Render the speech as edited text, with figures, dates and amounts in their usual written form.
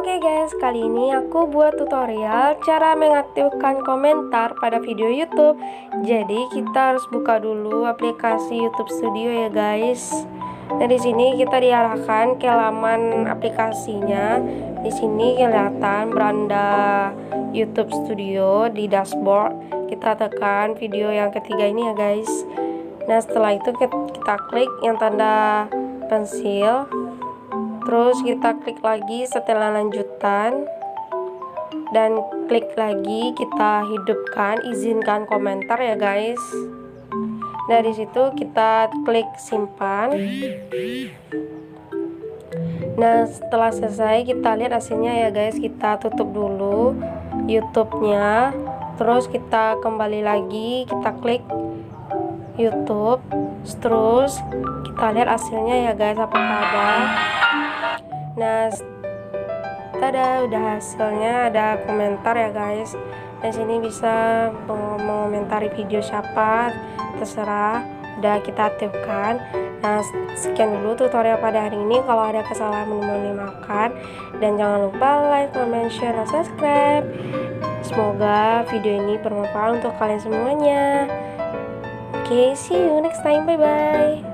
Oke guys, kali ini aku buat tutorial cara mengaktifkan komentar pada video YouTube. Jadi kita harus buka dulu aplikasi YouTube Studio ya guys. Nah di sini kita diarahkan ke laman aplikasinya. Di sini kelihatan beranda YouTube Studio di dashboard. Kita tekan video yang ketiga ini ya guys. Nah setelah itu kita klik yang tanda pensil. Terus kita klik lagi setelah lanjutan dan klik lagi kita hidupkan, izinkan komentar ya guys. Dari situ kita klik simpan. Nah setelah selesai kita lihat hasilnya ya guys. Kita tutup dulu YouTube-nya, terus kita kembali lagi, kita klik YouTube, terus kita lihat hasilnya ya guys, apakah ada. Nah, udah hasilnya, ada komentar ya guys. Di sini bisa mengomentari video siapa, terserah. Udah kita aktifkan. Nah, sekian dulu tutorial pada hari ini. Kalau ada kesalahan mohon dimaafkan, dan jangan lupa like, comment, share, dan subscribe. Semoga video ini bermanfaat untuk kalian semuanya. Oke, see you next time. Bye bye.